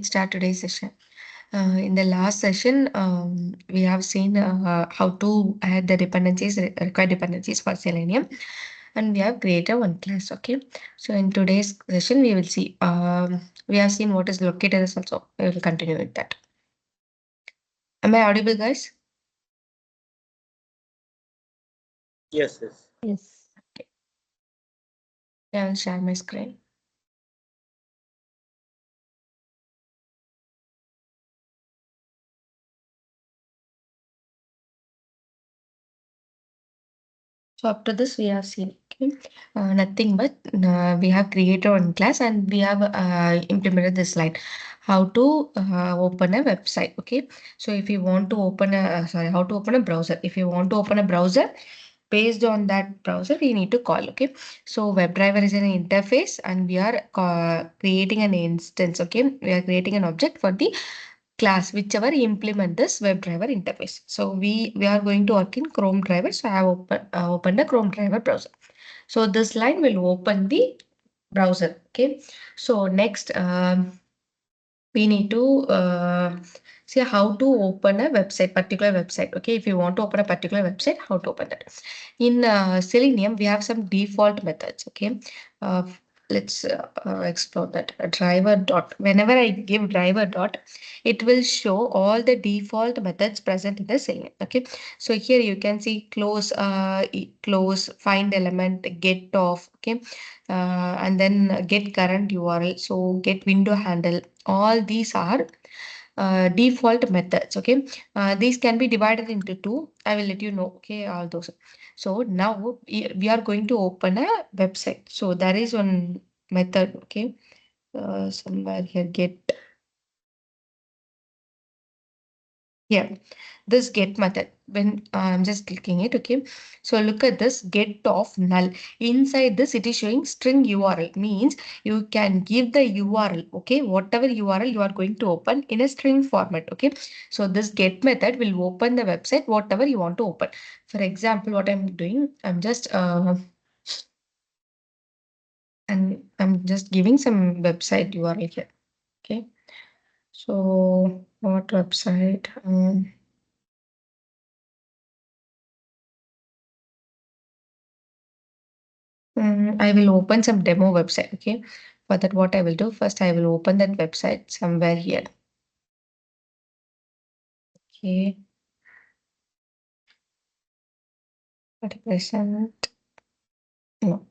start today's session. In the last session, we have seen how to add the dependencies, required dependencies for Selenium, and we have created one class. Okay, so in today's session, we will see. We have seen what is locators also. We will continue with that. Am I audible, guys? Yes, yes. Yes. Okay. I will share my screen. So after this, we have seen nothing but we have created one class and we have implemented this slide. How to open a website. Okay, so if you want to open a how to open a browser. If you want to open a browser, based on that browser, we need to call. Okay, so WebDriver is an interface, and we are creating an instance. Okay, we are creating an object for the class whichever implement this WebDriver interface. So we are going to work in Chrome driver. So I have opened a Chrome driver browser. So this line will open the browser. Okay. So next, we need to see how to open a website, particular website. Okay, if you want to open a particular website, how to open that. In Selenium, we have some default methods. Okay, uh, let's explore that. Driver dot. Whenever I give driver dot, it will show all the default methods present in the Selenium. Okay, so here you can see close, close, find element, get off. Okay, and then get current URL. So get window handle. All these are default methods. Okay, these can be divided into two. I will let you know. Okay, all those. So now we are going to open a website. So there is one method. Okay, somewhere here get. Yeah, this get method. When I'm just clicking it, okay. So look at this get of null. Inside this, it is showing string URL. Means you can give the URL, okay, whatever URL you are going to open in a string format, okay. So this get method will open the website, whatever you want to open. For example, what I'm doing, I'm just giving some website URL here, okay. So what website? I will open some demo website. Okay. For that, what I will do first, I will open that website somewhere here. Okay. 30%. No.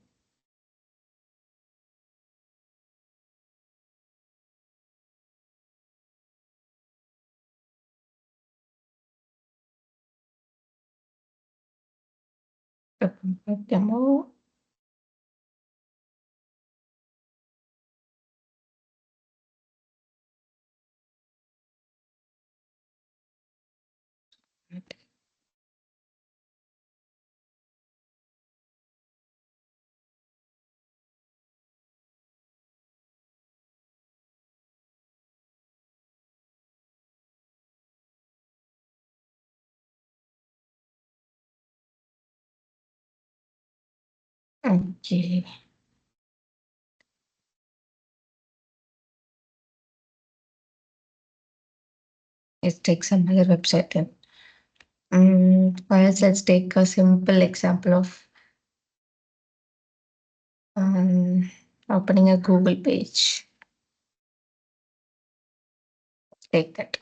Open the demo. Okay. Let's take some other website then. First, let's take a simple example of opening a Google page. Take that.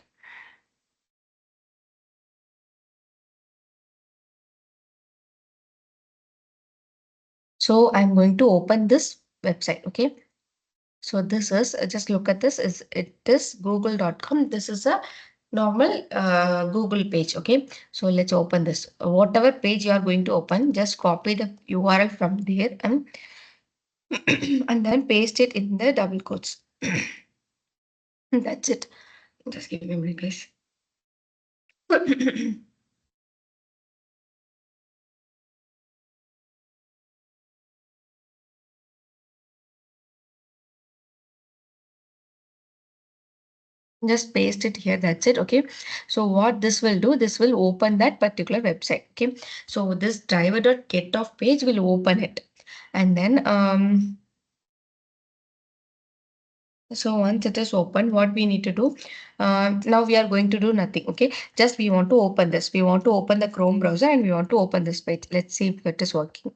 So I'm going to open this website. Okay. So this is just look at this. It is google.com. This is a normal Google page. Okay. So let's open this. Whatever page you are going to open, just copy the URL from there and and then paste it in the double quotes. That's it. Just give me a minute, guys. Just paste it here. That's it. Okay. So what this will do, this will open that particular website. Okay. So this driver.getOff page will open it. And then So once it is open, what we need to do, now we are going to do nothing. Okay, just we want to open this. We want to open the Chrome browser and we want to open this page. Let's see if it is working.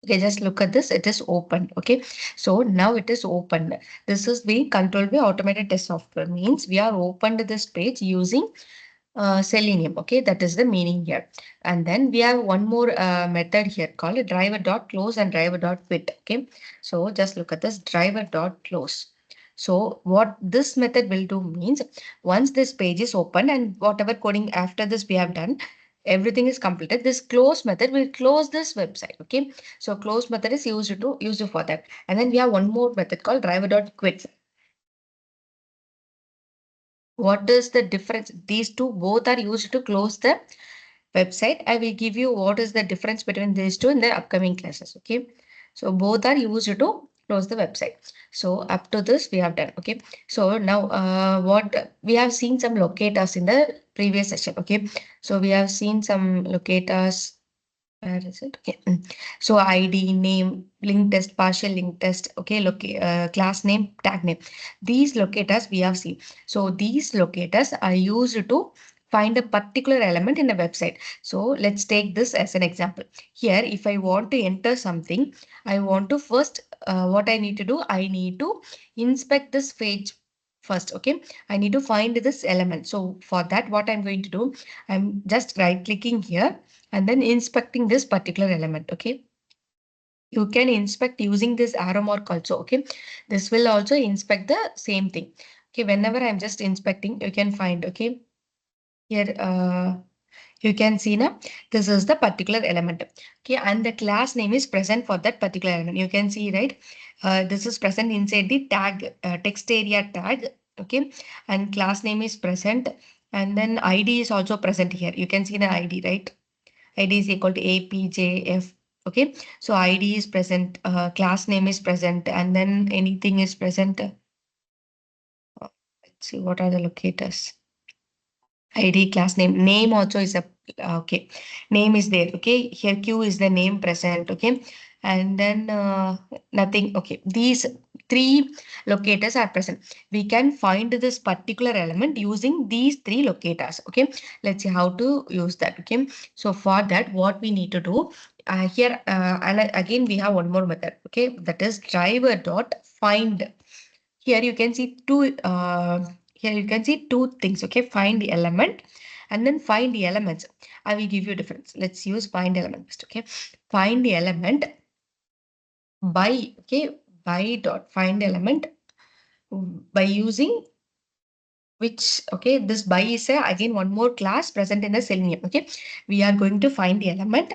Okay, just look at this. It is open. Okay, so now it is open. This is being controlled by automated test software. Means we are opened this page using Selenium. Okay, that is the meaning here. And then we have one more method here called driver.close and driver.quit. Okay, so just look at this driver.close. So what this method will do means once this page is open and whatever coding after this we have done, everything is completed. This close method will close this website. Okay, so close method is used for that. And then we have one more method called driver.quit. What is the difference? These two both are used to close the website. I will give you what is the difference between these two in the upcoming classes. Okay. So both are used to close the website. So up to this we have done. Okay. So now what we have seen some locators in the previous session. Okay. So we have seen some locators. Where is it? Okay. So ID, name, link test, partial link test. Okay. Class name, tag name. These locators we have seen. So these locators are used to find a particular element in a website. So let's take this as an example. Here, if I want to enter something, I want to first, what I need to do, I need to inspect this page first. Okay. I need to find this element. So for that, what I'm going to do, I'm just right clicking here and then inspecting this particular element. Okay. You can inspect using this arrow mark also. Okay. This will also inspect the same thing. Okay. Whenever I'm just inspecting, you can find, okay. Here, you can see now, this is the particular element. Okay. And the class name is present for that particular element. You can see, right? This is present inside the tag, text area tag. Okay. And class name is present. And then ID is also present here. You can see the ID, right? ID is equal to APJF. Okay, so ID is present, class name is present, and then anything is present. Let's see what are the locators. ID, class name, name also is a okay. Name is there. Okay, here Q is the name present. Okay, and then nothing. Okay, these three locators are present. We can find this particular element using these three locators. Okay, let's see how to use that. Okay, so for that, what we need to do here, and again we have one more method. Okay, that is driver dot find. Here you can see two things. Okay, find the element and then find the elements. I will give you difference. Let's use find element first. Okay, find the element by, okay, by dot find element by using which, okay, this by is again one more class present in the Selenium. Okay, we are going to find the element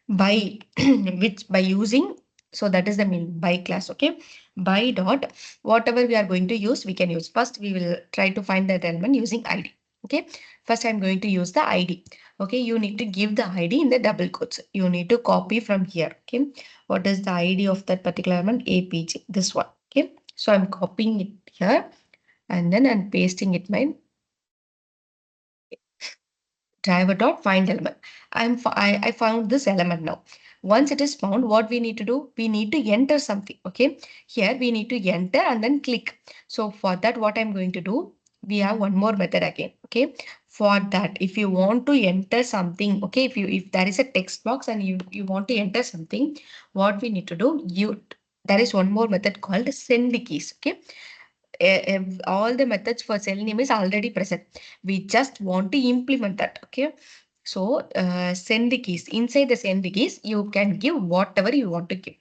by which by using, so that is the mean by class. Okay, by dot whatever we are going to use, we can use. First we will try to find that element using ID. Okay, first I'm going to use the ID. Okay, you need to give the ID in the double quotes. You need to copy from here. Okay, what is the ID of that particular element? APJ, this one. Okay, so I'm copying it here and then I'm pasting it my driver dot find element. I found this element now. Once it is found, what we need to do? We need to enter something. Okay, here we need to enter and then click. So for that, what I'm going to do? We have one more method again. Okay, for that, if you want to enter something, okay, if there is a text box and you want to enter something, what we need to do? There is one more method called sendKeys. Okay, all the methods for Selenium is already present. We just want to implement that. Okay. So send the keys. Inside the send the keys, you can give whatever you want to give.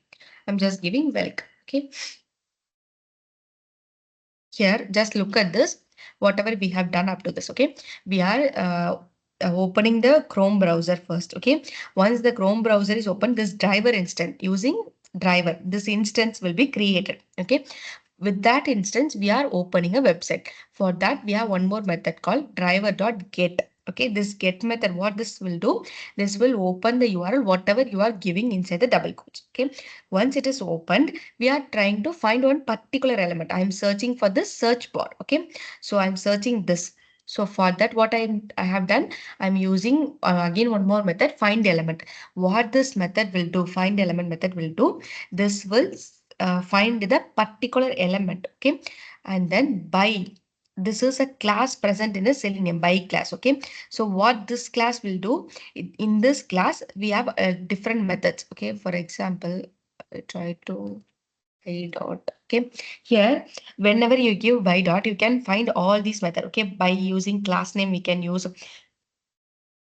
I'm just giving welcome. Okay. Here, just look at this. Whatever we have done up to this. Okay. We are opening the Chrome browser first. Okay. Once the Chrome browser is open, this driver instance using driver, this instance will be created. Okay. With that instance, we are opening a website. For that, we have one more method called driver.get. Okay, this get method, what this will do, this will open the URL, whatever you are giving inside the double quotes. Okay, once it is opened, we are trying to find one particular element. I am searching for this search bar. Okay, so I'm searching this. So for that, what I have done, I'm using again one more method, find element. What this method will do, find element method will do, this will find the particular element. Okay, and then by, this is a class present in a Selenium by class. Okay, so what this class will do, in this class we have different methods. Okay, for example, I try to by dot. Okay, here whenever you give by dot, you can find all these methods. Okay, by using class name we can use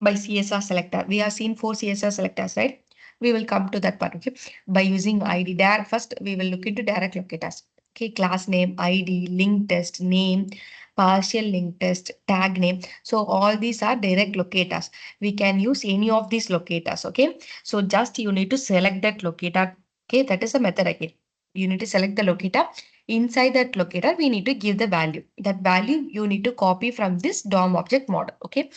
by CSR selector. We have seen 4 CSR selectors, right? We will come to that part. Okay, by using ID direct, first we will look into direct locators. Okay, class name, ID, link test, name, partial link test, tag name. So all these are direct locators. We can use any of these locators. Okay, so just you need to select that locator. Okay, that is a method again. You need to select the locator. Inside that locator, we need to give the value. That value you need to copy from this DOM object model. Okay,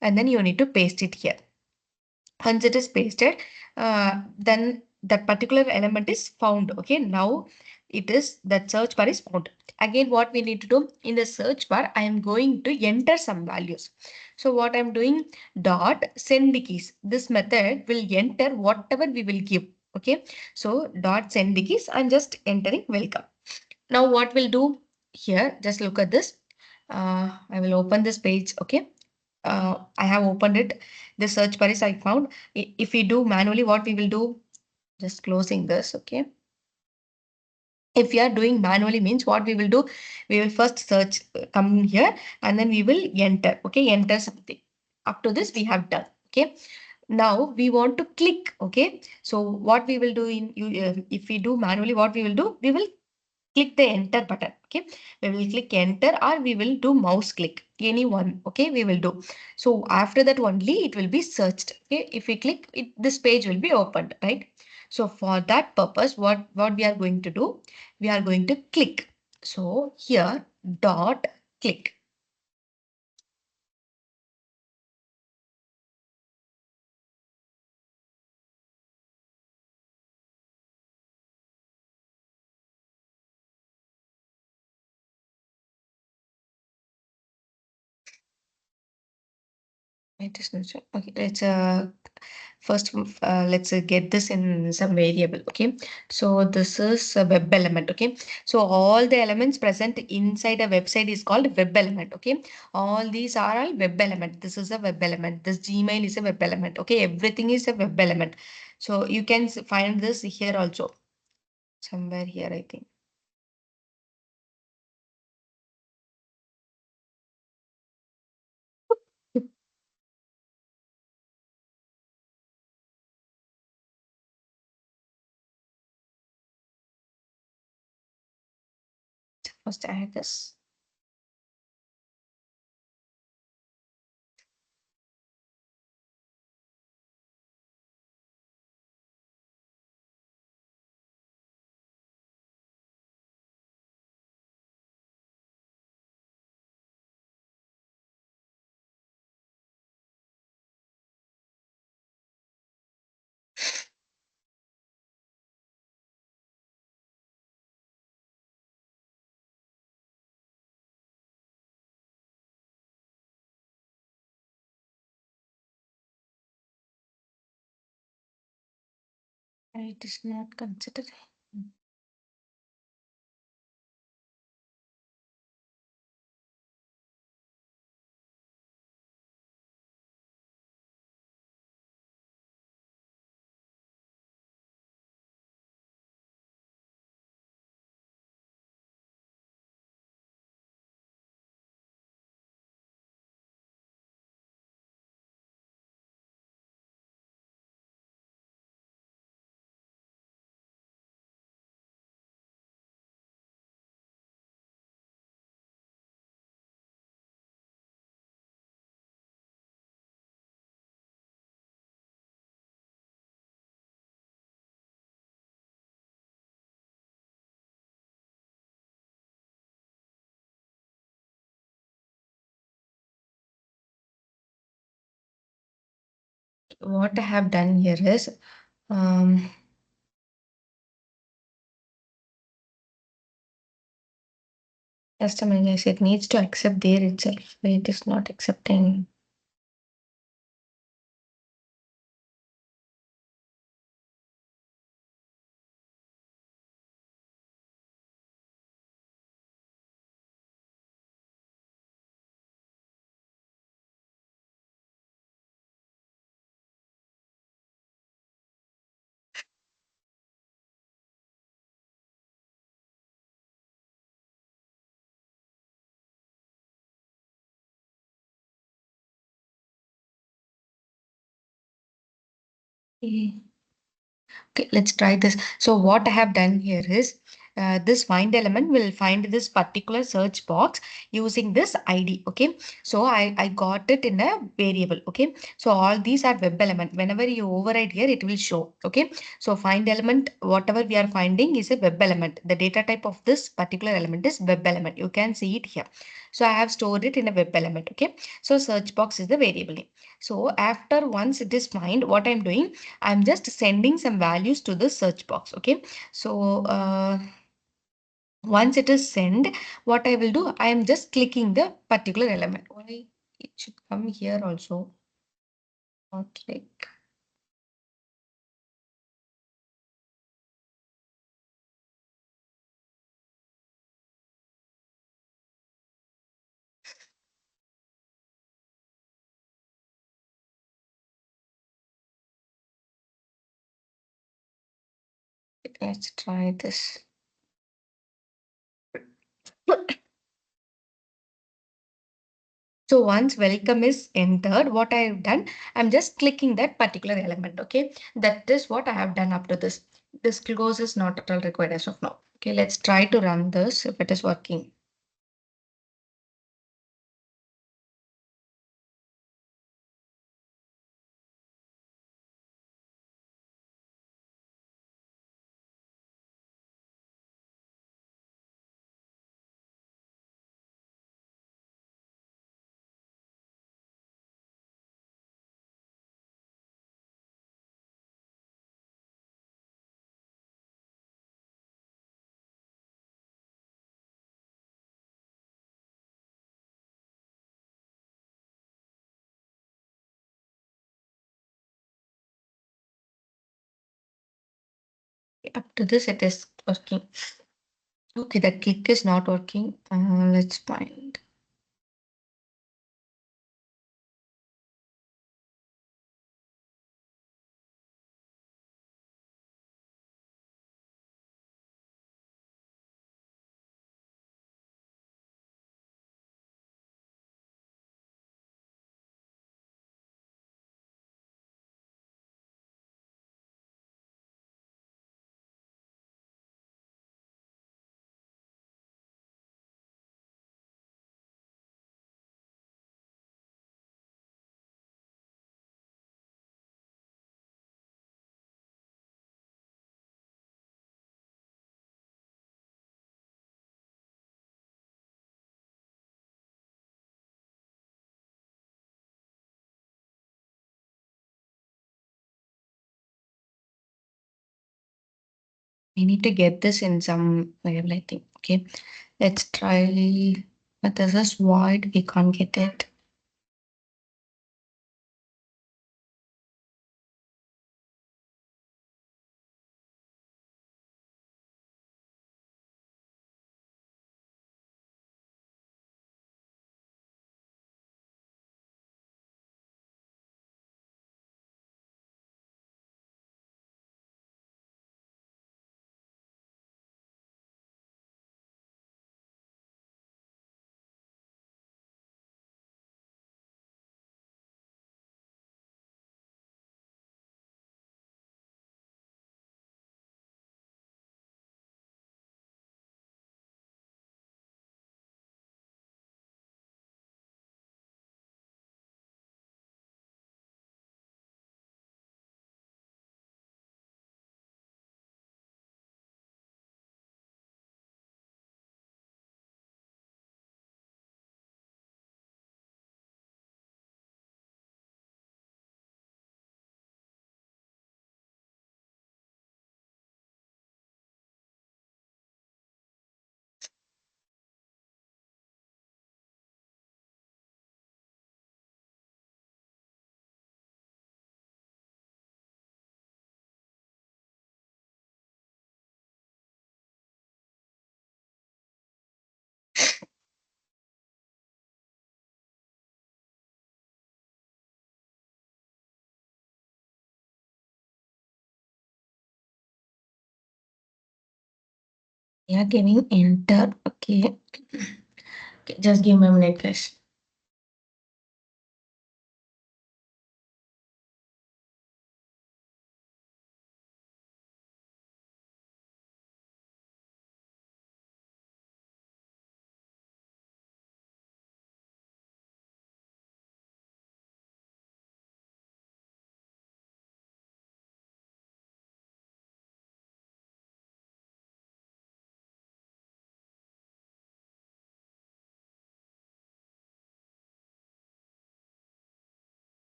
and then you need to paste it here. Once it is pasted, then that particular element is found. Okay, now it is that search bar is found. Again, what we need to do in the search bar, I am going to enter some values. So what I'm doing, dot send keys. This method will enter whatever we will give. Okay, so dot send keys. I'm just entering welcome. Now what we'll do here, just look at this. I will open this page. Okay, I have opened it. The search bar is I found. If we do manually, what we will do, just closing this. Okay. If we are doing manually means what we will do, we will first search, come here and then we will enter. Okay, enter something. Up to this we have done. Okay. Now we want to click. Okay. So what we will do in you, if we do manually, what we will do, we will click the enter button. Okay, we will click enter or we will do mouse click, any one. Okay, we will do. So after that only it will be searched. Okay, if we click it, this page will be opened, right? So for that purpose, what we are going to do, we are going to click. So here dot click. It is not sure. Okay, let's first let's get this in some variable. Okay, so this is a web element. Okay, so all the elements present inside a website is called web element. Okay, all these are all web element. This is a web element. This Gmail is a web element. Okay, everything is a web element. So you can find this here also, somewhere here, I think. First I had this. It is not considered. what I have done here is um, customize. It needs to accept there itself. It is not accepting. Okay, let's try this. So what I have done here is this find element will find this particular search box using this ID. Okay, so I got it in a variable. Okay, so all these are web element. Whenever you override here, it will show. Okay, so find element, whatever we are finding is a web element. The data type of this particular element is web element. You can see it here. So I have stored it in a web element. Okay, so search box is the variable name. So after once it is find, what I'm doing, I'm just sending some values to the search box. Okay, so once it is sent, what I will do, I am just clicking the particular element. Why it should come here also? Not like let's try this. So once welcome is entered, what I have done, I'm just clicking that particular element. Okay, that is what I have done up to this. This close is not at all required as of now. Okay, let's try to run this if it is working. Up to this, it is working. Okay, the click is not working. Let's find. We need to get this in some variable, I think. Okay, let's try. But this is void. We can't get it. We are giving enter. Okay. Okay, just give me a minute, guys.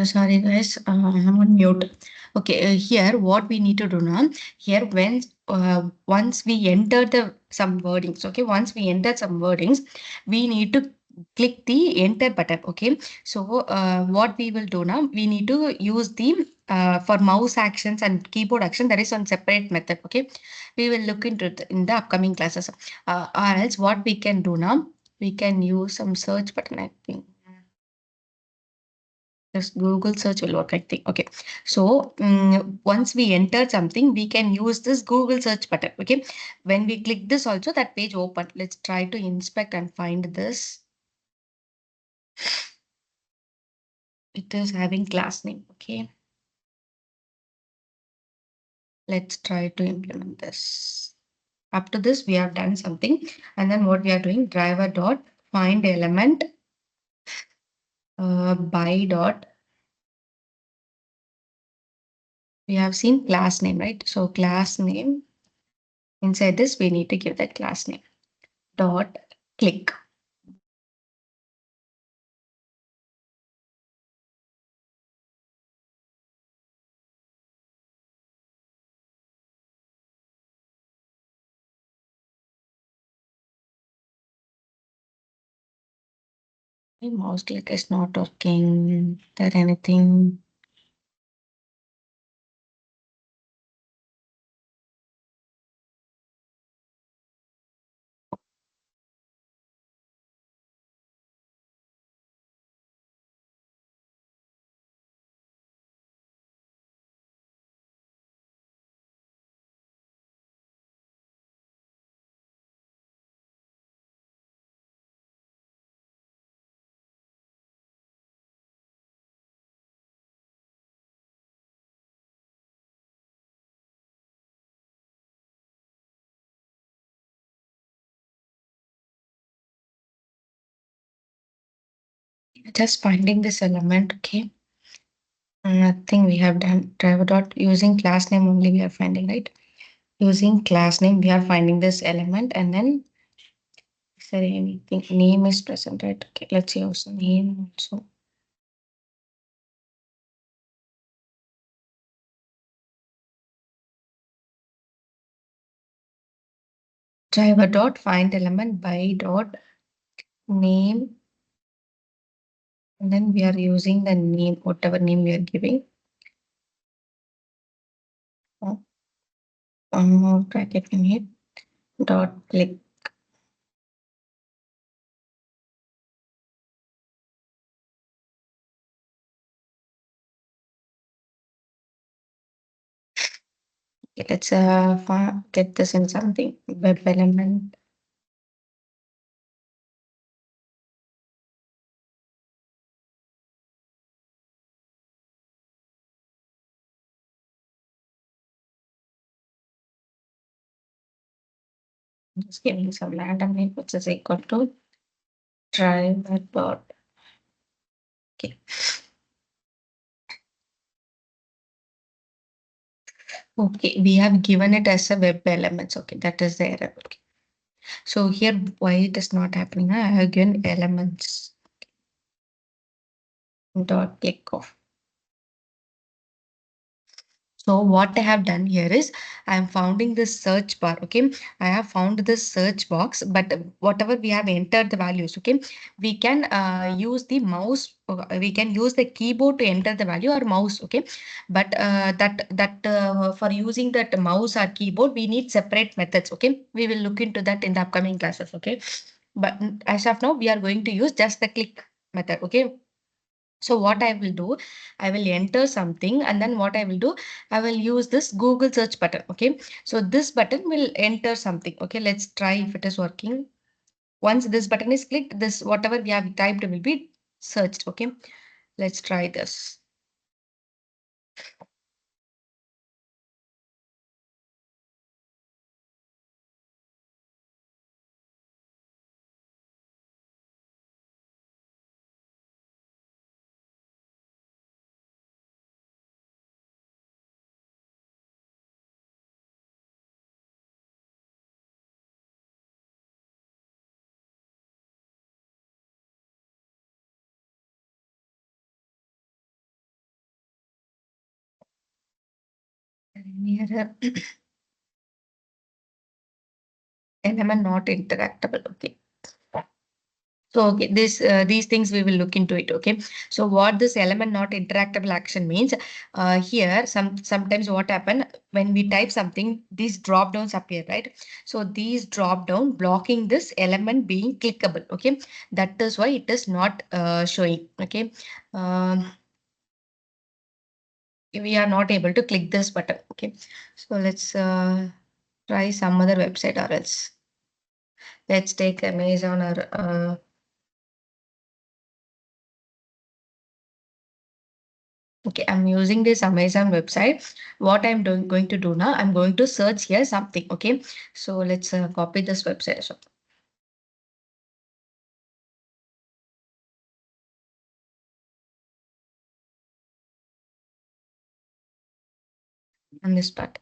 Sorry guys, I'm on mute. Okay, here what we need to do now, here when once we enter the some wordings, okay, once we enter some wordings, we need to click the enter button. Okay, so what we will do now, we need to use the for mouse actions and keyboard action, that is on separate method. Okay, we will look into it in the upcoming classes. Or else what we can do now, we can use some search button, I think. Just Google search will work, I think. Okay. So once we enter something, we can use this Google search button. Okay. When we click this also, that page open. Let's try to inspect and find this. It is having class name. Okay. Let's try to implement this. Up to this, we have done something. And then what we are doing, driver dot find element by dot. We have seen class name, right? So class name, inside this, we need to give that class name dot click. My mouse click is not working. Is there anything? Just finding this element. Okay. Nothing we have done. Driver dot using class name only we are finding, right? Using class name, we are finding this element, and then is there anything? Name is present, right? Okay, let's use name also. Driver dot find element by dot name, and then we are using the name, whatever name we are giving. One more bracket we need. Dot click. Okay, let's get this in something. Web element. Just giving some random name, which is equal to driver dot. Okay. Okay, we have given it as a web elements. Okay, that is the error. Okay. So here, why it is not happening? I have given elements dot click off. So what I have done here is I am founding this search bar. Okay, I have found this search box, but whatever we have entered the values, okay, we can use the mouse. We can use the keyboard to enter the value or mouse. Okay, but for using that mouse or keyboard, we need separate methods. Okay, we will look into that in the upcoming classes. Okay, but as of now, we are going to use just the click method. Okay, so what I will do, I will enter something and then what I will do, I will use this Google search button. Okay. So this button will enter something. Okay. Let's try if it is working. Once this button is clicked, this whatever we have typed will be searched. Okay. Let's try this. Here, element not interactable. Okay. So okay, these things we will look into it. Okay. So what this element not interactable action means, here sometimes what happen when we type something, these drop downs appear, right? So these drop down blocking this element being clickable. Okay, that is why it is not showing. Okay, we are not able to click this button. Okay, so let's try some other website or else let's take Amazon or okay, I'm using this Amazon website. What I'm going to do now, I'm going to search here something. Okay, so let's copy this website. So on this part,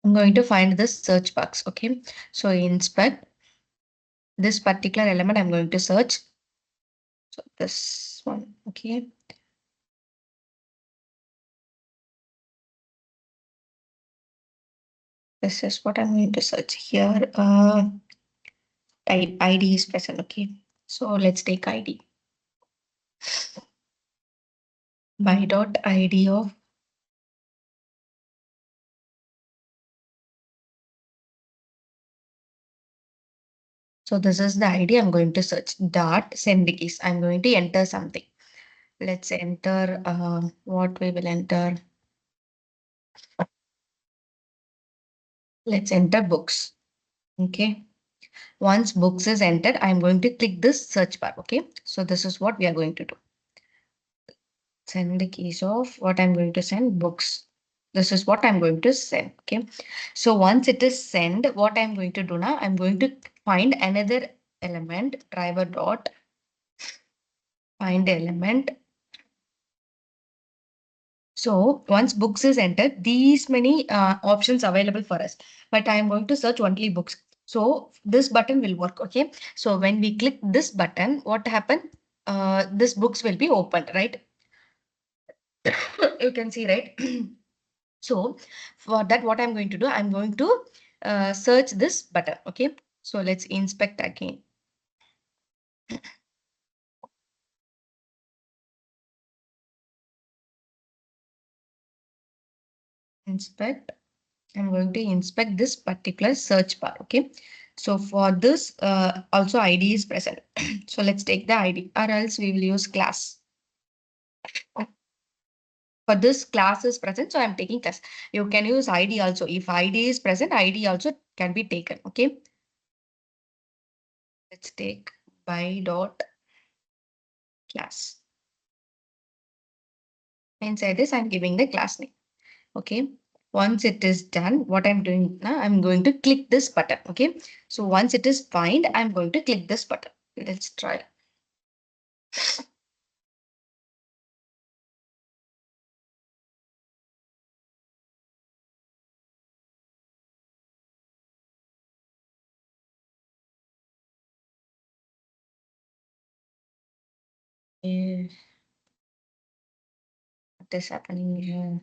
I'm going to find this search box. Okay, so inspect this particular element. I'm going to search. So this one. Okay, this is what I'm going to search here. Type ID is present. Okay, so let's take ID. By dot ID of. So this is the ID I'm going to search. Dot sendKeys. I'm going to enter something. Let's enter what we will enter. Let's enter books. Okay. Once books is entered, I'm going to click this search bar. Okay. So this is what we are going to do. Send the keys of what I'm going to send books. This is what I'm going to send. Okay. So once it is sent, what I'm going to do now, I'm going to find another element driver dot find element. So once books is entered, these many options available for us, but I am going to search only books. So this button will work. Okay. So when we click this button, what happened? This books will be opened, right? You can see, right? So for that, what I'm going to do, I'm going to search this button. Okay. So let's inspect again. Inspect. I'm going to inspect this particular search bar. Okay. So for this, also ID is present. So let's take the ID, or else we will use class. For this, class is present, so I'm taking class. You can use ID also. If ID is present, ID also can be taken. Okay. Let's take by dot class. Inside this, I'm giving the class name. Okay. Once it is done, what I'm doing now, I'm going to click this button. Okay. So once it is find, I'm going to click this button. Let's try. Eh, what is happening here?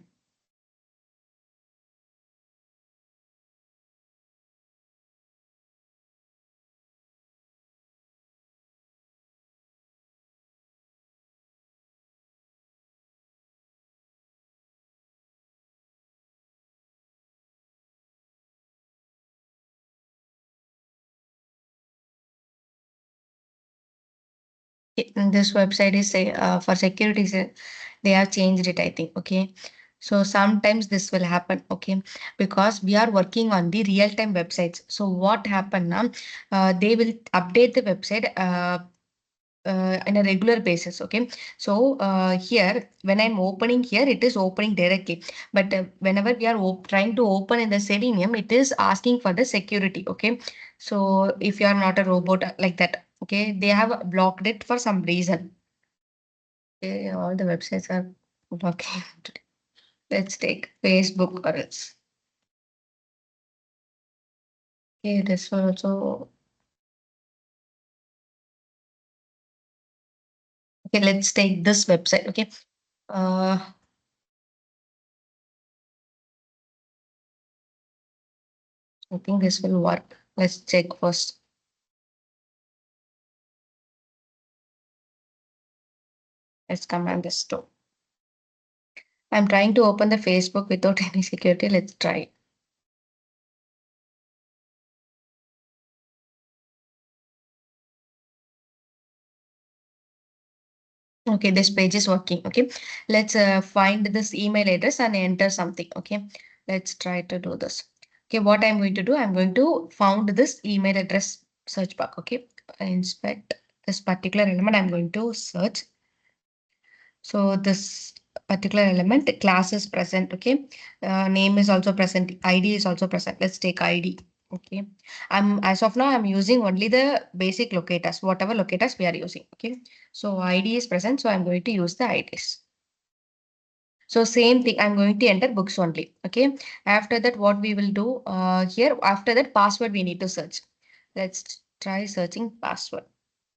This website is for security, they have changed it, I think. Okay. So sometimes this will happen, okay, because we are working on the real-time websites. So what happened now? They will update the website in a regular basis. Okay. So here, when I'm opening here, it is opening directly. But whenever we are trying to open in the Selenium, it is asking for the security. Okay. So if you are not a robot like that, okay, they have blocked it for some reason. Okay, all the websites are blocking today. Let's take Facebook or else. Okay, this one also. Okay, let's take this website. Okay. Uh, I think this will work. Let's check first. Let's command this too. I'm trying to open the Facebook without any security. Let's try. Okay, this page is working. Okay, let's find this email address and enter something. Okay, let's try to do this. Okay, what I'm going to do, I'm going to found this email address search box. Okay, inspect this particular element. I'm going to search. So this particular element, class is present. Okay, name is also present. ID is also present. Let's take ID. Okay, I'm as of now I'm using only the basic locators, whatever locators we are using. Okay, so ID is present, so I'm going to use the IDs. So same thing, I'm going to enter books only. Okay, after that, what we will do here, after that password we need to search. Let's try searching password.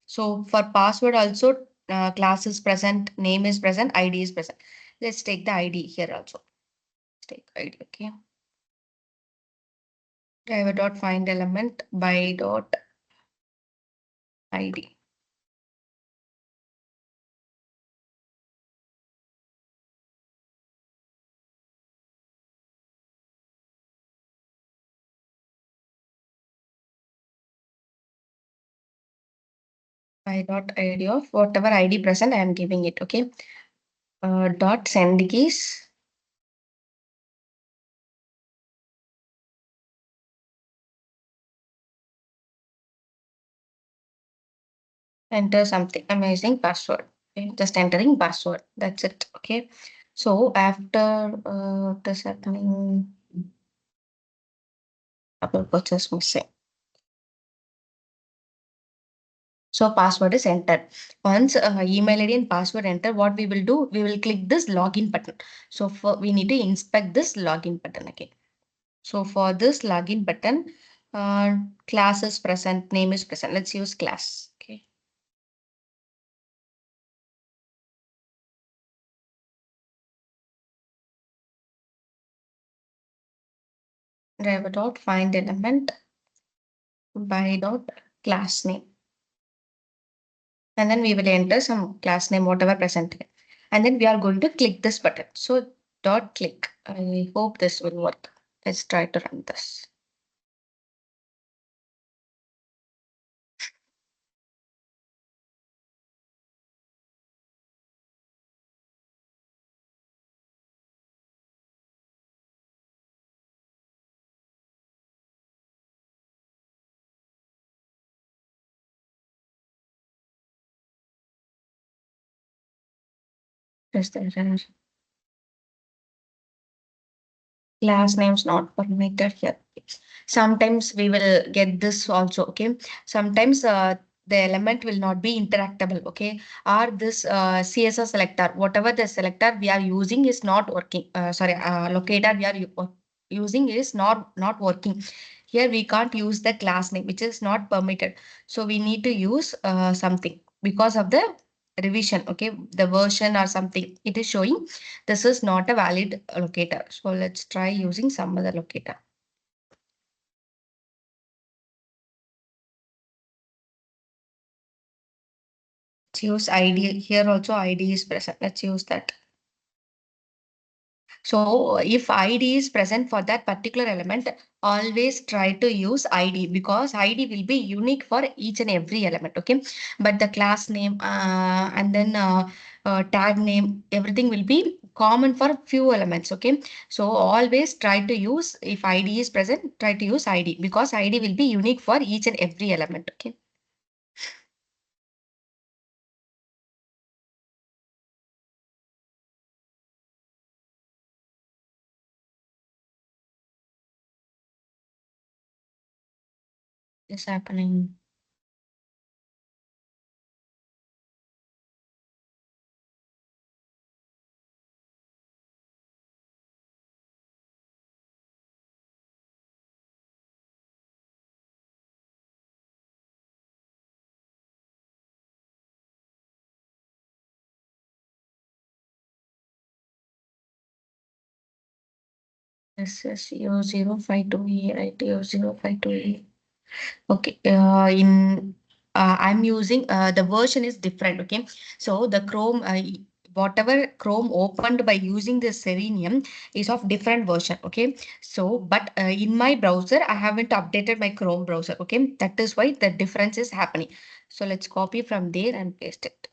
So for password also, class is present, name is present, ID is present. Let's take the ID here also. Let's take ID. Okay, driver dot find element by dot ID. By dot ID of whatever ID present, I am giving it. Okay, dot sendKeys. Enter something. I'm using password. Okay, just entering password. That's it. Okay. So after this happening, couple purchase missing. So password is entered. Once email ID and password enter, what we will do, we will click this login button. So we need to inspect this login button again. So for this login button, class is present, name is present. Let's use class. Okay. Driver dot find element by dot class name. And then we will enter some class name, whatever present here. And then we are going to click this button. So dot click. I hope this will work. Let's try to run this. Just the error. Class names not permitted here. Sometimes we will get this also, okay? Sometimes the element will not be interactable, okay? Or this CSS selector, whatever the selector we are using is not working. Sorry, locator we are using is not working. Here we can't use the class name, which is not permitted. So we need to use something because of the revision, okay? The version or something. It is showing this is not a valid locator. So let's try using some other locator. Let's use ID. Here also ID is present. Let's use that. So if ID is present for that particular element, always try to use ID because ID will be unique for each and every element. Okay. But the class name and then tag name, everything will be common for few elements. Okay. So always try to use, if ID is present, try to use ID because ID will be unique for each and every element. Okay. Is happening. SSU052E, right? 052E. Okay. I'm using the version is different. Okay. So the Chrome, whatever Chrome opened by using the Selenium is of different version. Okay. So, but in my browser, I haven't updated my Chrome browser. Okay. That is why the difference is happening. So let's copy from there and paste it.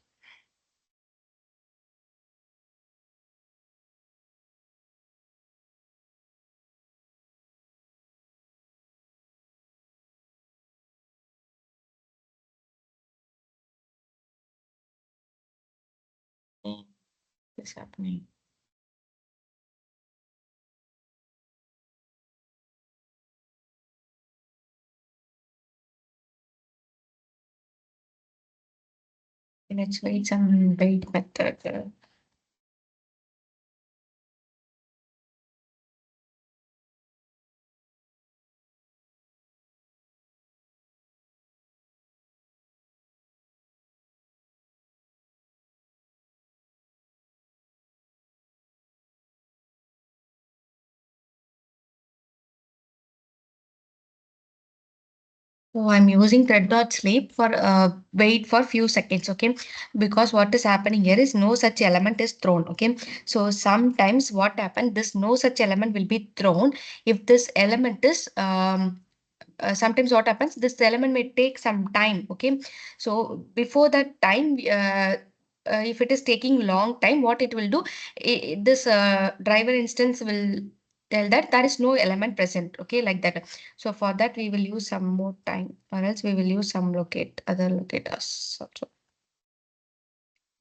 It's happening. Let's wait some wait method. So I'm using thread.sleep for wait for few seconds, okay? Because what is happening here is no such element is thrown, okay? So sometimes what happened, this no such element will be thrown if this element is sometimes what happens, this element may take some time, okay? So before that time, if it is taking long time, what it will do, this driver instance will tell that there is no element present, okay, like that. So for that, we will use some more time, or else we will use some other locators also.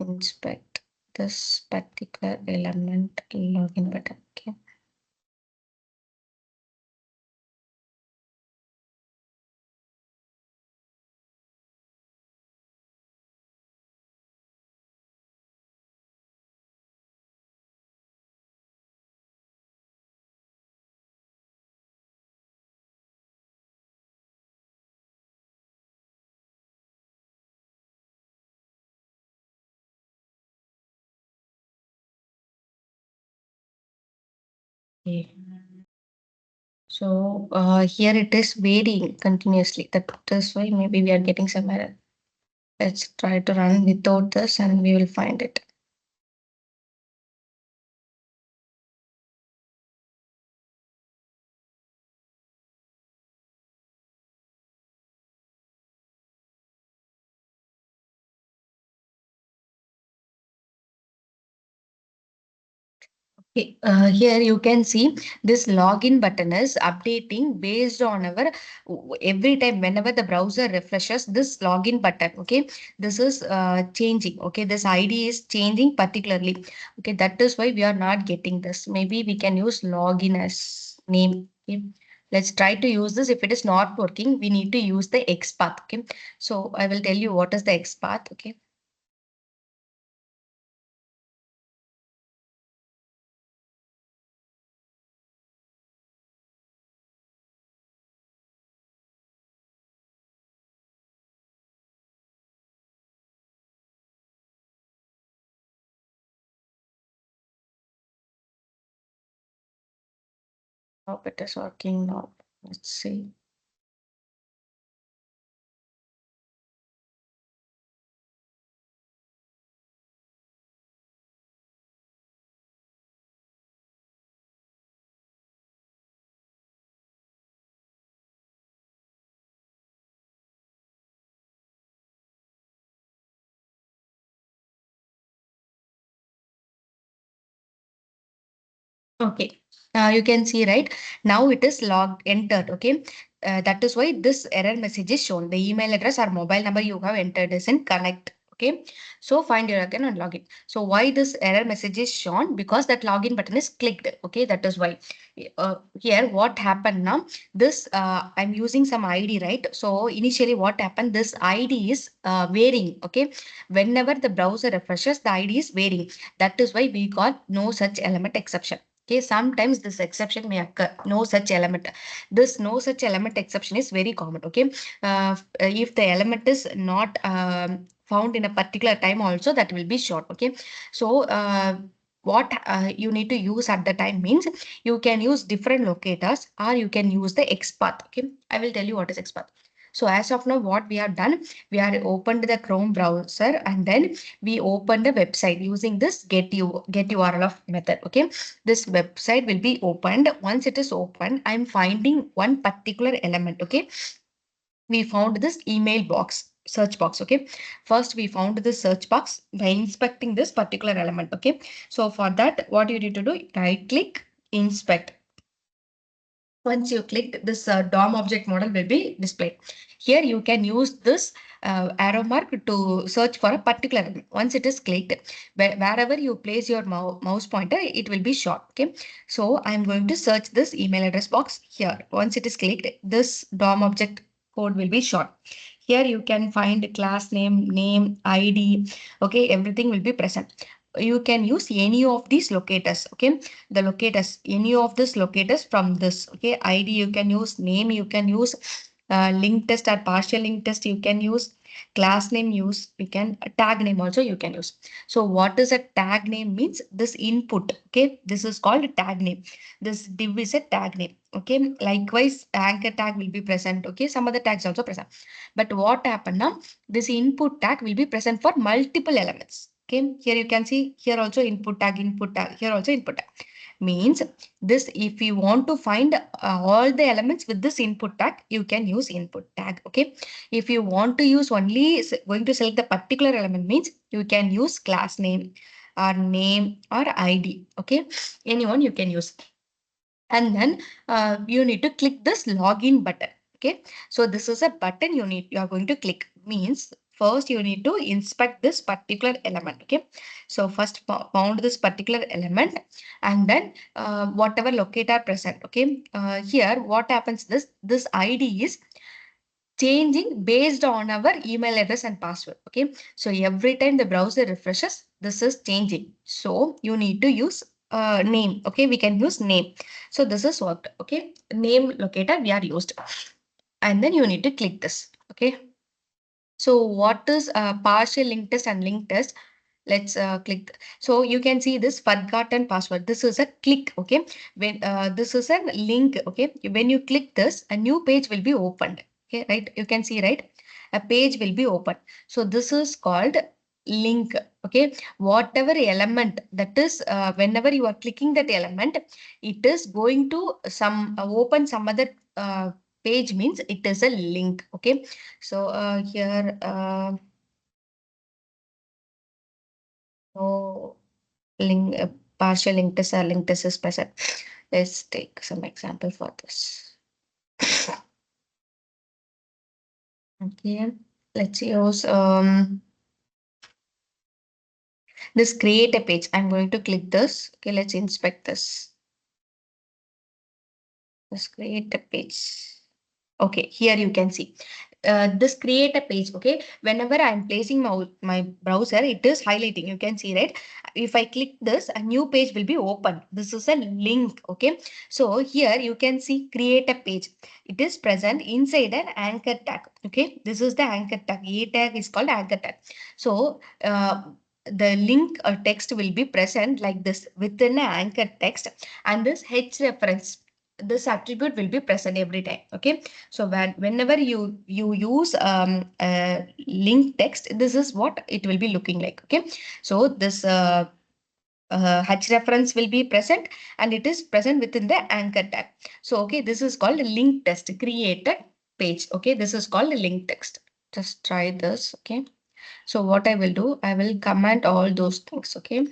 Inspect this particular element login button. Okay. Okay. So here it is varying continuously. That is why maybe we are getting some error. Let's try to run without this and we will find it. Okay, here you can see this login button is updating based on our every time whenever the browser refreshes this login button. Okay, this is changing. Okay, this ID is changing particularly. Okay, that is why we are not getting this. Maybe we can use login as name. Okay, let's try to use this. If it is not working, we need to use the XPath. Okay, so I will tell you what is the XPath. Okay. Hope it is working now. Let's see. Okay, you can see right now it is logged entered. Okay, that is why this error message is shown. The email address or mobile number you have entered is in connect. Okay, so find your account and login. So why this error message is shown? Because that login button is clicked. Okay, that is why. Here what happened now? This I'm using some ID, right? So initially what happened? This ID is varying. Okay, whenever the browser refreshes, the ID is varying. That is why we got no such element exception. Okay, sometimes this exception may occur. No such element. This no such element exception is very common. Okay, if the element is not found in a particular time, also that will be short. Okay, so what you need to use at the time means you can use different locators or you can use the XPath. Okay, I will tell you what is XPath. So as of now, what we have done, we are opened the Chrome browser and then we open the website using this get URL of method. Okay, this website will be opened. Once it is open, I'm finding one particular element. Okay, we found this email box search box. Okay, first we found this search box by inspecting this particular element. Okay, so for that what you need to do, right click, inspect. Once you click, this DOM object model will be displayed. Here you can use this arrow mark to search for a particular element. Once it is clicked, wherever you place your mouse pointer, it will be short. Okay, so I'm going to search this email address box here. Once it is clicked, this DOM object code will be short. Here you can find class name, name, ID. Okay, everything will be present. You can use any of these locators. Okay, the locators, any of this locators from this. Okay, ID you can use, name you can use, link test or partial link test you can use, class name use, you can tag name also you can use. So what is a tag name means this input. Okay, this is called tag name. This div is a tag name. Okay, likewise anchor tag will be present. Okay, some other tags also present. But what happened now, this input tag will be present for multiple elements. Okay, here you can see here also input tag, here also input tag. Means this, if you want to find all the elements with this input tag, you can use input tag. Okay, if you want to use only going to select the particular element means you can use class name or name or ID. Okay, anyone you can use. And then you need to click this login button. Okay, so this is a button you are going to click. Means first you need to inspect this particular element. Okay, so first found this particular element and then whatever locator present. Okay, here what happens, this ID is changing based on our email address and password. Okay, so every time the browser refreshes, this is changing. So you need to use name. Okay, we can use name. So this is worked. Okay, name locator we are used, and then you need to click this. Okay, so what is partial link test and link test? Let's click. So you can see this forgotten password. This is a click. Okay, when this is a link. Okay, when you click this, a new page will be opened. Okay, right, you can see, right, a page will be opened. So this is called link. Okay, whatever element that is, whenever you are clicking that element, it is going to some open some other page, means it is a link. Okay, so here no link partial linked test or linked test is present. Let's take some example for this. Okay, let's use this create a page. I'm going to click this. Okay, let's inspect this. Let's create a page. Okay, here you can see this create a page. Okay, whenever I'm placing my browser, it is highlighting. You can see, right? If I click this, a new page will be opened. This is a link. Okay, so here you can see create a page. It is present inside an anchor tag. Okay, this is the anchor tag. A tag is called anchor tag. So the link or text will be present like this within an anchor text, and this H reference, this attribute will be present every time. Okay, so whenever you use link text, this is what it will be looking like. Okay, so this H reference will be present, and it is present within the anchor tag. So okay, this is called a link text created page. Okay, this is called a link text. Just try this. Okay, so what I will do, I will comment all those things. Okay,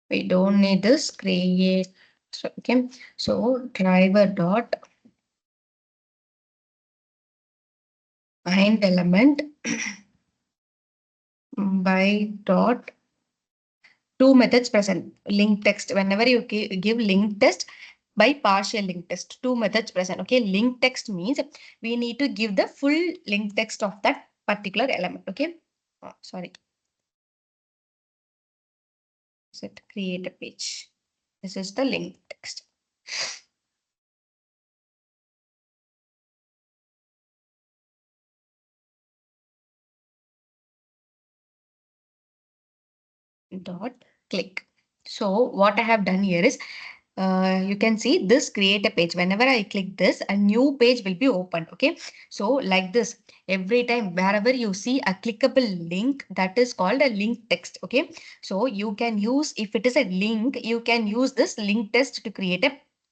we don't need this create. Okay, so driver dot find element by dot two methods present. Link text, whenever you give link text by partial link text, two methods present. Okay, link text means we need to give the full link text of that particular element. Okay, sorry, set create a page. This is the link text. Dot click. So what I have done here is you can see this create a page. Whenever I click this, a new page will be opened. Okay, so like this, every time wherever you see a clickable link, that is called a link text. Okay, so you can use, if it is a link, you can use this link text to create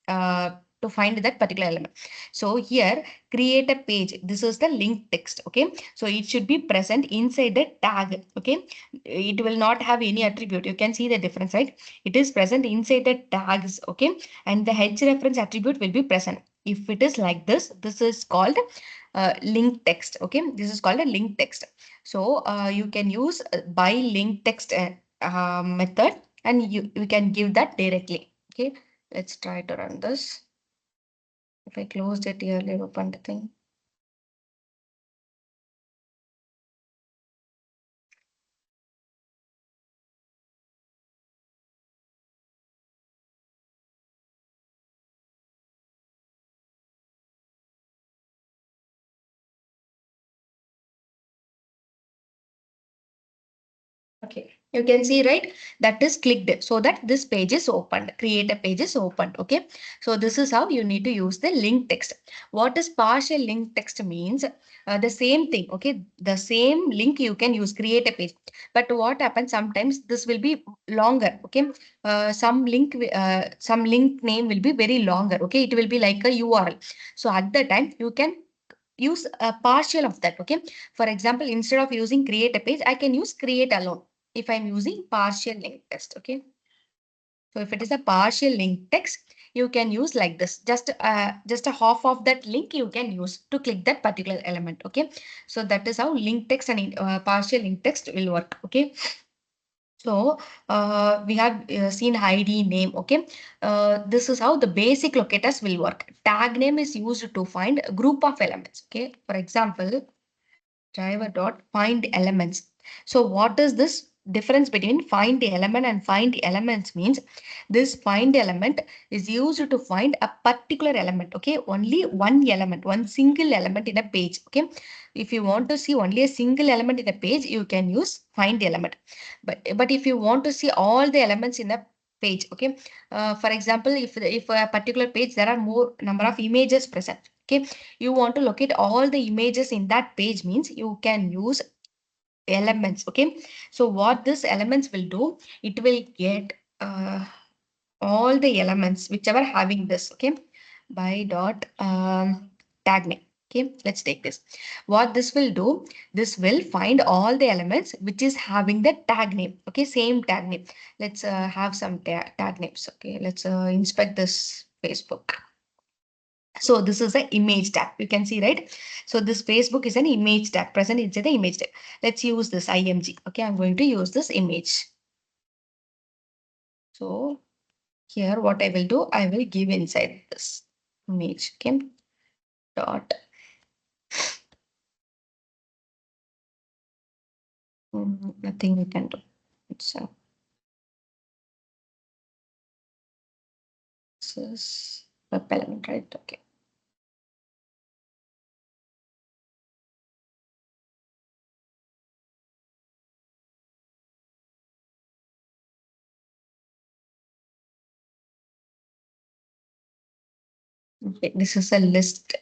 a to find that particular element. So here create a page, this is the link text. Okay, so it should be present inside the tag. Okay, it will not have any attribute. You can see the difference, right? It is present inside the tags. Okay, and the H reference attribute will be present. If it is like this, this is called link text. Okay, this is called a link text. So you can use by link text method, and you can give that directly. Okay, let's try to run this. If I closed it earlier, open the thing. Okay, you can see, right? That is clicked so that this page is opened. Create a page is opened. Okay, so this is how you need to use the link text. What is partial link text means? The same thing. Okay, the same link you can use, create a page. But what happens sometimes, this will be longer. Okay, some link name will be very longer. Okay, it will be like a URL. So at the time you can use a partial of that. Okay, for example, instead of using create a page, I can use create alone if I'm using partial link text. Okay, so if it is a partial link text, you can use like this, just a half of that link you can use to click that particular element. Okay, so that is how link text and partial link text will work. Okay, so we have seen ID name. Okay, this is how the basic locators will work. Tag name is used to find a group of elements. Okay, for example, driver dot find elements. So what is this difference between find the element and find the elements means? This find element is used to find a particular element. Okay, only one element, one single element in a page. Okay, if you want to see only a single element in a page, you can use find element. But if you want to see all the elements in a page, okay, for example, if a particular page there are more number of images present. Okay, you want to locate all the images in that page means you can use elements. Okay, so what this elements will do, it will get all the elements whichever having this. Okay, by dot tag name. Okay, let's take this. What this will do, this will find all the elements which is having the tag name. Okay, same tag name. Let's have some tag names. Okay, let's inspect this Facebook. So this is an image tag. You can see, right? So this Facebook is an image tag. Present inside the image tag. Let's use this img. Okay, I'm going to use this image. So here what I will do, I will give inside this image. Okay, dot. Nothing we can do. It's this is WebElement, right? Okay. Okay, this is a list.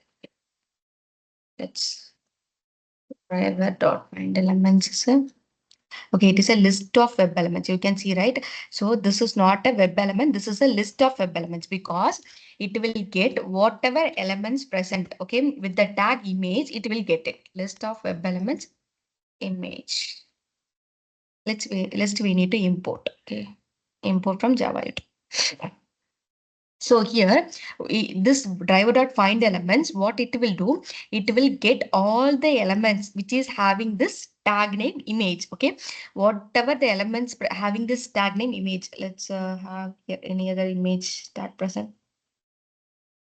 Let's driver dot find elements. Okay, it is a list of web elements. You can see, right? So this is not a web element. This is a list of web elements because it will get whatever elements present. Okay, with the tag image, it will get it. List of web elements image. Let's we need to import. Okay, import from Java. So here, this driver dot find elements, what it will do, it will get all the elements which is having this tag name image. Okay, whatever the elements having this tag name image. Let's have here any other image tag present.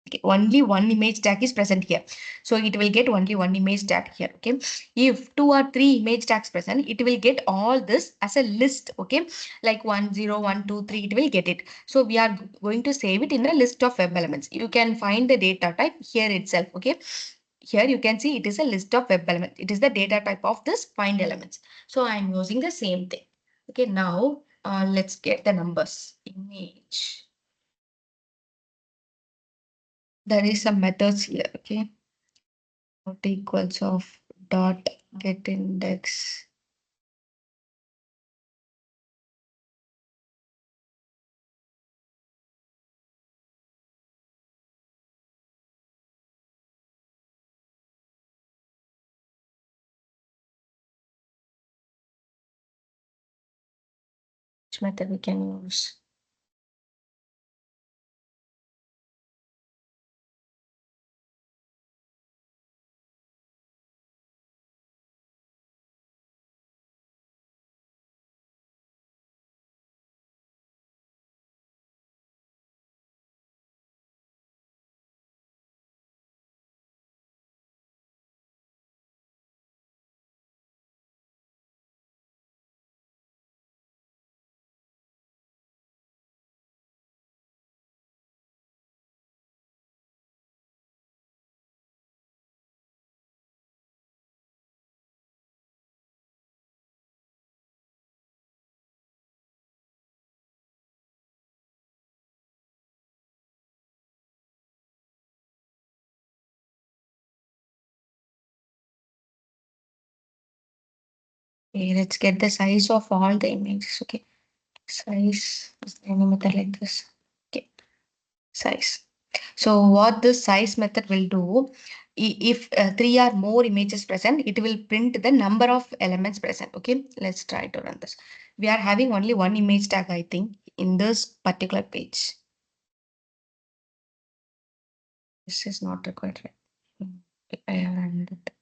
Okay, only one image tag is present here. So it will get only one image tag here. Okay. If 2 or 3 image tags present, it will get all this as a list. Okay. Like 1, 0, 1, 2, 3, it will get it. So we are going to save it in a list of web elements. You can find the data type here itself. Okay. Here you can see it is a list of web elements. It is the data type of this find elements. So I'm using the same thing. Okay. Now let's get the numbers. Image. There is some methods here. Okay. Not equals of dot get index. Which method we can use? Okay, let's get the size of all the images. Okay, size is there any method like this? Okay, size. So what this size method will do, if 3 or more images present, it will print the number of elements present. Okay, let's try to run this. We are having only one image tag, I think, in this particular page. This is not required, right? I have run it.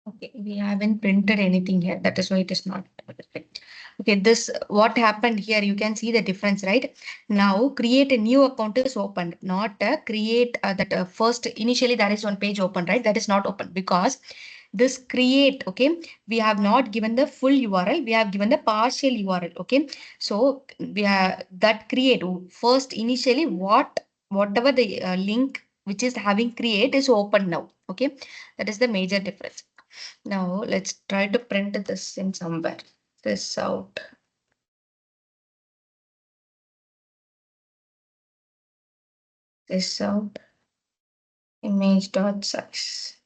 Okay, we haven't printed anything here. That is why it is not perfect. Okay, this what happened here. You can see the difference, right? Now create a new account is opened, not create that first initially there is one page open, right? That is not open because this create, okay, we have not given the full URL, we have given the partial URL. Okay, so we are that create first initially whatever the link which is having create is open now. Okay, that is the major difference. Now let's try to print this in somewhere. This out. This out. Image dot size.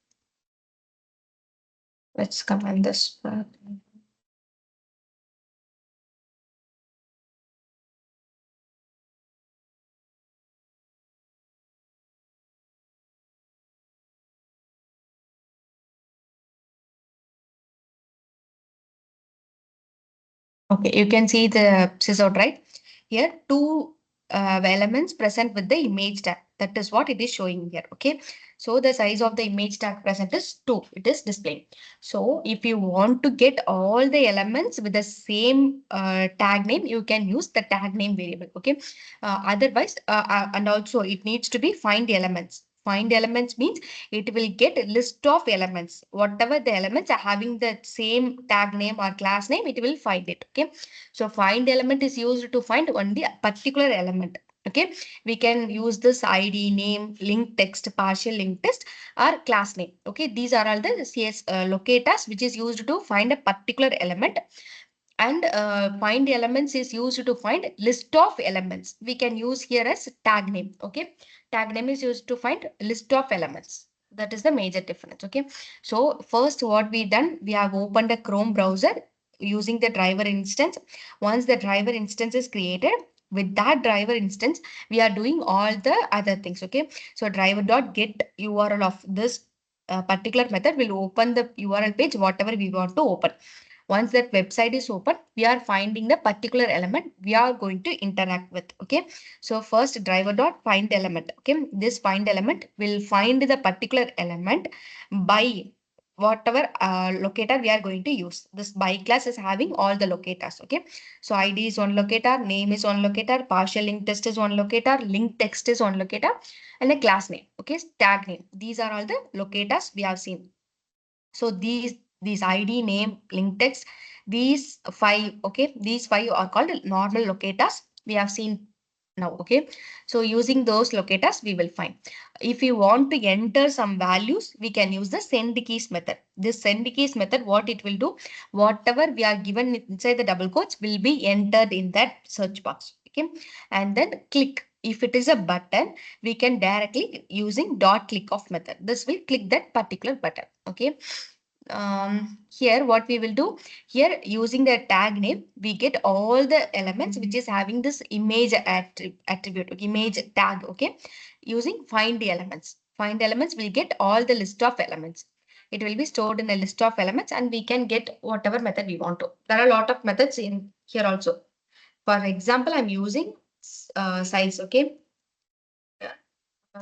Let's command this part. Okay, you can see the sysout, right? Here, two elements present with the image tag. That is what it is showing here. Okay, so the size of the image tag present is 2. It is displaying. So if you want to get all the elements with the same tag name, you can use the tag name variable. Okay, otherwise, and also it needs to be find elements. Find elements means it will get a list of elements. Whatever the elements are having the same tag name or class name, it will find it. Okay. So find element is used to find only a particular element. Okay. We can use this ID, name, link text, partial link text, or class name. Okay. These are all the CS locators which is used to find a particular element. And find elements is used to find list of elements. We can use here as tag name. Okay, tag name is used to find list of elements. That is the major difference. Okay, so first what we done, we have opened a Chrome browser using the driver instance. Once the driver instance is created, with that driver instance we are doing all the other things. Okay, so driver dot get URL of this particular method will open the URL page whatever we want to open. Once that website is open, we are finding the particular element we are going to interact with. Okay, so first driver dot find element. Okay, this find element will find the particular element by whatever locator we are going to use. This by class is having all the locators. Okay, so ID is one locator, name is one locator, partial link test is one locator, link text is one locator, and a class name. Okay, tag name. These are all the locators we have seen. So these ID, name, link text, these five, okay, these five are called normal locators. We have seen now, okay. So using those locators, we will find. If you want to enter some values, we can use the sendKeys method. This sendKeys method, what it will do, whatever we are given inside the double quotes will be entered in that search box. Okay, and then click. If it is a button, we can directly using dot click of method. This will click that particular button. Okay, here what we will do, here using the tag name we get all the elements which is having this image attribute, okay, image tag. Okay, using find elements will get all the list of elements. It will be stored in a list of elements and we can get whatever method we want to. There are a lot of methods in here also. For example, I'm using size. Okay,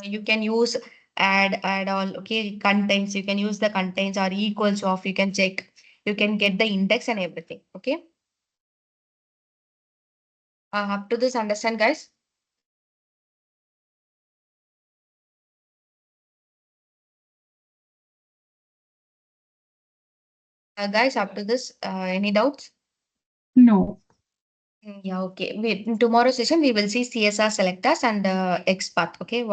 you can use add all. Okay, contains, you can use the contains or equals of, you can check, you can get the index and everything. Okay, up to this understand, guys? Guys, up to this, any doubts? No. Yeah, okay. In tomorrow session we will see CSR selectors and XPath. Okay.